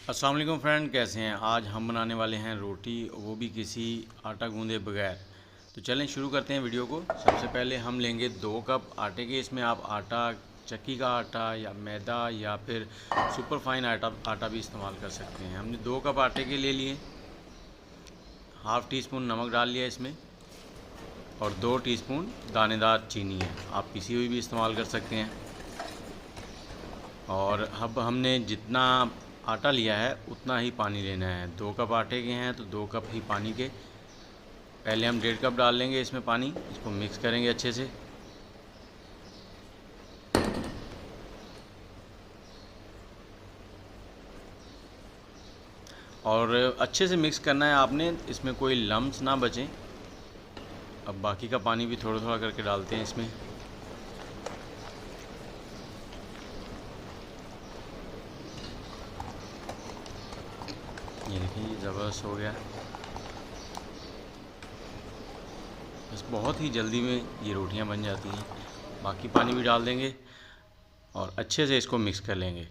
अस्सलाम वालेकुम फ्रेंड, कैसे हैं। आज हम बनाने वाले हैं रोटी, वो भी किसी आटा गूंदे बगैर। तो चलें शुरू करते हैं वीडियो को। सबसे पहले हम लेंगे 2 कप आटे के। इसमें आप आटा, चक्की का आटा या मैदा या फिर सुपर फाइन आटा भी इस्तेमाल कर सकते हैं। हमने 2 कप आटे के ले लिए। हाफ़ टी स्पून नमक डाल लिया इसमें और 2 टीस्पून दानेदार चीनी है। आप पिसी हुई भी इस्तेमाल कर सकते हैं। और अब हमने जितना आटा लिया है उतना ही पानी लेना है। 2 कप आटे के हैं तो 2 कप ही पानी के। पहले हम 1.5 कप डाल लेंगे इसमें पानी। इसको मिक्स करेंगे अच्छे से। और अच्छे से मिक्स करना है आपने, इसमें कोई लम्स ना बचें। अब बाकी का पानी भी थोड़ा थोड़ा करके डालते हैं इसमें। ये देखिए, ज़बरदस्त हो गया। बस बहुत ही जल्दी में ये रोटियां बन जाती हैं। बाकी पानी भी डाल देंगे और अच्छे से इसको मिक्स कर लेंगे।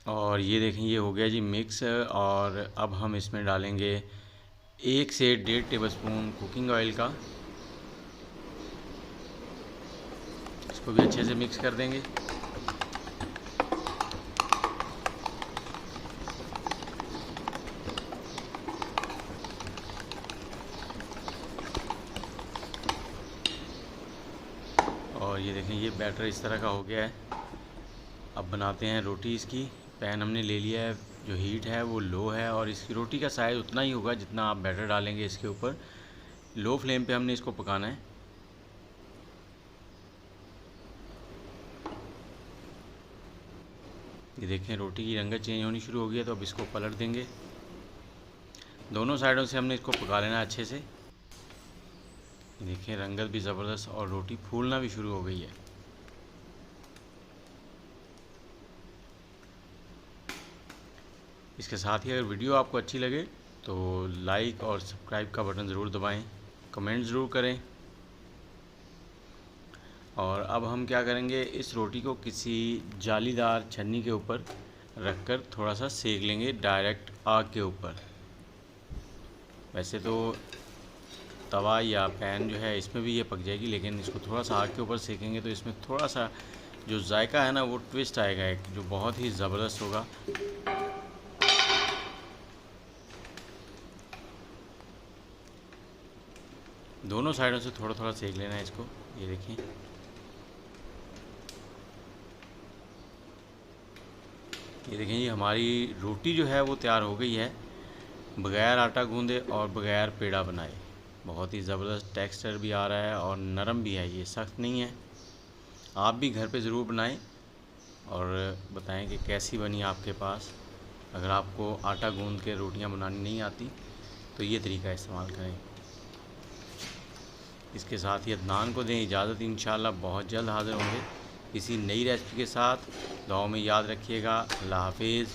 और ये देखें, ये हो गया जी मिक्स। और अब हम इसमें डालेंगे 1 से 1.5 टेबलस्पून कुकिंग ऑयल का। इसको भी अच्छे से मिक्स कर देंगे। और ये देखें, ये बैटर इस तरह का हो गया है। अब बनाते हैं रोटी इसकी। पैन हमने ले लिया है, जो हीट है वो लो है और इसकी रोटी का साइज़ उतना ही होगा जितना आप बैटर डालेंगे इसके ऊपर। लो फ्लेम पे हमने इसको पकाना है। ये देखें, रोटी की रंगत चेंज होनी शुरू हो गई है। तो अब इसको पलट देंगे। दोनों साइडों से हमने इसको पका लेना है अच्छे से। देखें, रंगत भी ज़बरदस्त और रोटी फूलना भी शुरू हो गई है। इसके साथ ही अगर वीडियो आपको अच्छी लगे तो लाइक और सब्सक्राइब का बटन ज़रूर दबाएं, कमेंट ज़रूर करें। और अब हम क्या करेंगे, इस रोटी को किसी जालीदार छन्नी के ऊपर रखकर थोड़ा सा सेक लेंगे, डायरेक्ट आग के ऊपर। वैसे तो तवा या पैन जो है इसमें भी ये पक जाएगी, लेकिन इसको थोड़ा सा आग के ऊपर सेकेंगे तो इसमें थोड़ा सा जो जायका है ना, वो ट्विस्ट आएगा एक, जो बहुत ही ज़बरदस्त होगा। दोनों साइडों से थोड़ा थोड़ा सेक लेना है इसको। ये देखें, ये देखें, ये हमारी रोटी जो है वो तैयार हो गई है, बग़ैर आटा गूंदे और बग़ैर पेड़ा बनाए। बहुत ही ज़बरदस्त टेक्सचर भी आ रहा है और नरम भी है, ये सख्त नहीं है। आप भी घर पे ज़रूर बनाएं और बताएं कि कैसी बनी आपके पास। अगर आपको आटा गूंद के रोटियां बनानी नहीं आती तो ये तरीका इस्तेमाल करें। इसके साथ ही अदनान को दें इजाज़त। इंशाअल्लाह बहुत जल्द हाज़िर होंगे किसी नई रेसिपी के साथ। दुआओं में याद रखिएगा। अल्लाह हाफिज़।